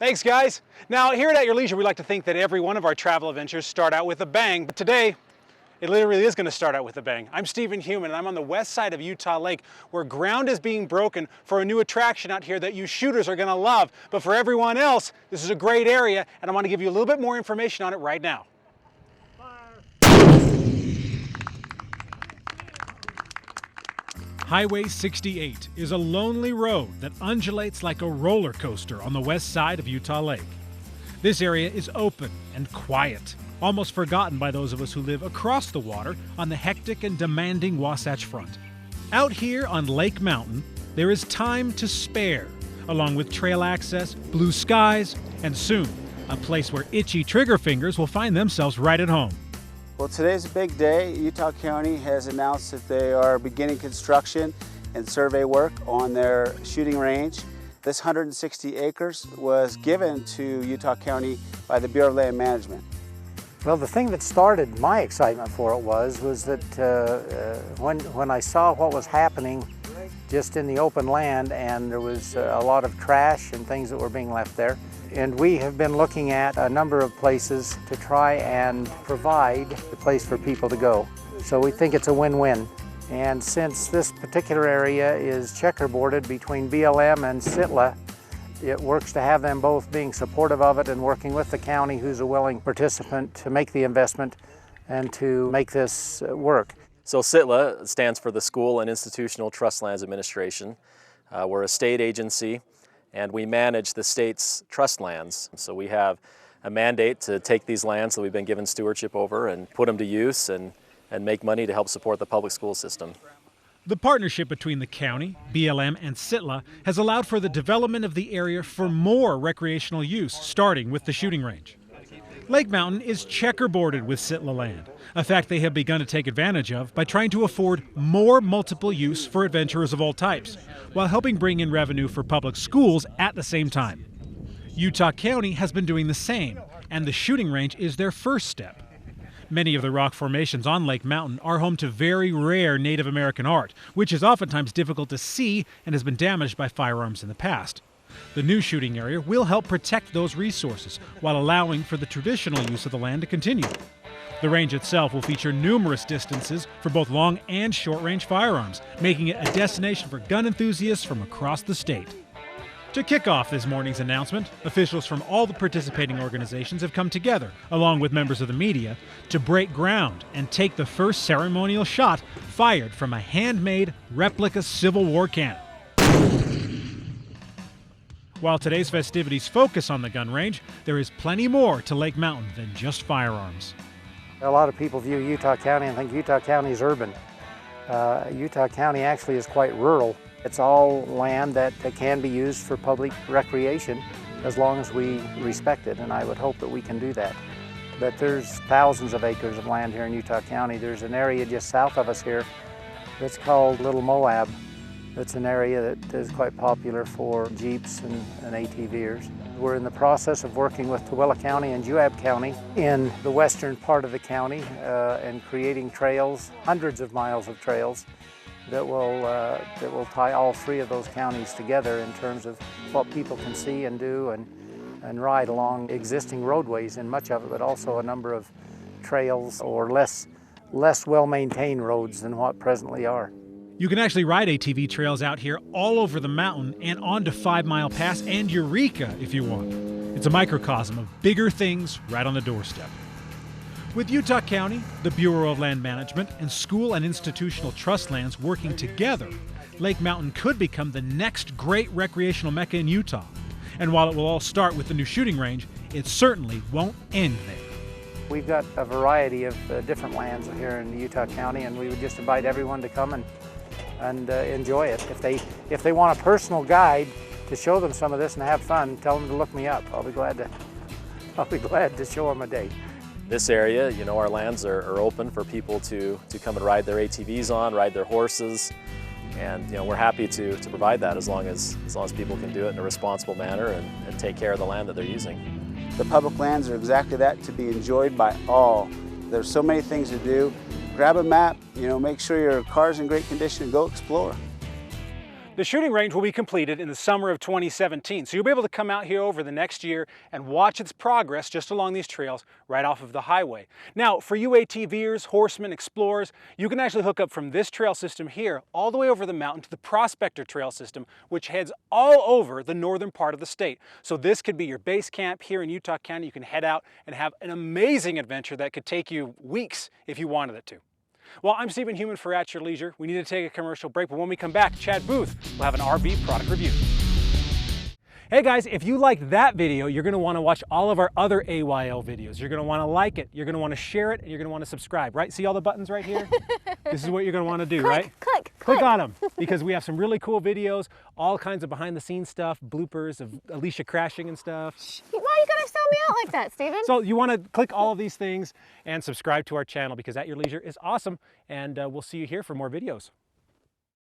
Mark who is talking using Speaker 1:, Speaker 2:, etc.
Speaker 1: Thanks, guys. Now, here at Your Leisure, we like to think that every one of our travel adventures start out with a bang, but today, it literally is going to start out with a bang. I'm Stephen Heumann, and I'm on the west side of Utah Lake, where ground is being broken for a new attraction out here that you shooters are going to love. But for everyone else, this is a great area, and I want to give you a little bit more information on it right now. Highway 68 is a lonely road that undulates like a roller coaster on the west side of Utah Lake. This area is open and quiet, almost forgotten by those of us who live across the water on the hectic and demanding Wasatch Front. Out here on Lake Mountain, there is time to spare, along with trail access, blue skies, and soon, a place where itchy trigger fingers will find themselves right at home.
Speaker 2: Well, today's a big day. Utah County has announced that they are beginning construction and survey work on their shooting range. This 160 acres was given to Utah County by the Bureau of Land Management.
Speaker 3: Well, the thing that started my excitement for it was that when I saw what was happening just in the open land, and there was a lot of trash and things that were being left there. And we have been looking at a number of places to try and provide a place for people to go. So we think it's a win-win. And since this particular area is checkerboarded between BLM and SITLA, it works to have them both being supportive of it and working with the county, who's a willing participant, to make the investment and to make this work.
Speaker 4: So SITLA stands for the School and Institutional Trust Lands Administration. We're a state agency, and we manage the state's trust lands. So we have a mandate to take these lands that we've been given stewardship over and put them to use and make money to help support the public school system.
Speaker 1: The partnership between the county, BLM, and SITLA has allowed for the development of the area for more recreational use, starting with the shooting range. Lake Mountain is checkerboarded with SITLA land, a fact they have begun to take advantage of by trying to afford more multiple use for adventurers of all types, while helping bring in revenue for public schools at the same time. Utah County has been doing the same, and the shooting range is their first step. Many of the rock formations on Lake Mountain are home to very rare Native American art, which is oftentimes difficult to see and has been damaged by firearms in the past. The new shooting area will help protect those resources while allowing for the traditional use of the land to continue. The range itself will feature numerous distances for both long and short-range firearms, making it a destination for gun enthusiasts from across the state. To kick off this morning's announcement, officials from all the participating organizations have come together, along with members of the media, to break ground and take the first ceremonial shot fired from a handmade replica Civil War cannon. While today's festivities focus on the gun range, there is plenty more to Lake Mountain than just firearms.
Speaker 3: A lot of people view Utah County and think Utah County is urban. Utah County actually is quite rural. It's all land that can be used for public recreation as long as we respect it, and I would hope that we can do that. But there's thousands of acres of land here in Utah County. There's an area just south of us here that's called Little Moab. It's an area that is quite popular for Jeeps and ATVers. We're in the process of working with Tooele County and Moab County in the western part of the county and creating trails, hundreds of miles of trails that will tie all three of those counties together in terms of what people can see and do and ride along existing roadways, and much of it, but also a number of trails or less well-maintained roads than what presently are.
Speaker 1: You can actually ride ATV trails out here all over the mountain and onto 5 Mile Pass and Eureka if you want. It's a microcosm of bigger things right on the doorstep. With Utah County, the Bureau of Land Management, and school and institutional trust lands working together, Lake Mountain could become the next great recreational mecca in Utah. And while it will all start with the new shooting range, it certainly won't end there.
Speaker 3: We've got a variety of different lands here in Utah County, and we would just invite everyone to come and enjoy it. If they want a personal guide to show them some of this and have fun, tell them to look me up. I'll be glad to show them a day.
Speaker 4: This area, our lands are open for people to come and ride their ATVs on, ride their horses, and we're happy to provide that as long as people can do it in a responsible manner and take care of the land that they're using.
Speaker 2: The public lands are exactly that, to be enjoyed by all. There's so many things to do. Grab a map, make sure your car's in great condition and go explore.
Speaker 1: The shooting range will be completed in the summer of 2017, so you'll be able to come out here over the next year and watch its progress just along these trails right off of the highway. Now, for you ATVers, horsemen, explorers, you can actually hook up from this trail system here all the way over the mountain to the Prospector trail system, which heads all over the northern part of the state. So this could be your base camp here in Utah County. You can head out and have an amazing adventure that could take you weeks if you wanted it to. Well, I'm Stephen Heumann for At Your Leisure. We need to take a commercial break, but when we come back, Chad Booth will have an RV product review. Hey guys, if you liked that video, you're going to want to watch all of our other AYL videos. You're going to want to like it, you're going to want to share it, and you're going to want to subscribe, right? See all the buttons right here? This is what you're going to want to do, right? Click on them, because we have some really cool videos, all kinds of behind the scenes stuff, bloopers of Alicia crashing and stuff.
Speaker 5: Why are you going to sell me out like that, Stephen?
Speaker 1: So you want to click all of these things and subscribe to our channel, because At Your Leisure is awesome, and we'll see you here for more videos.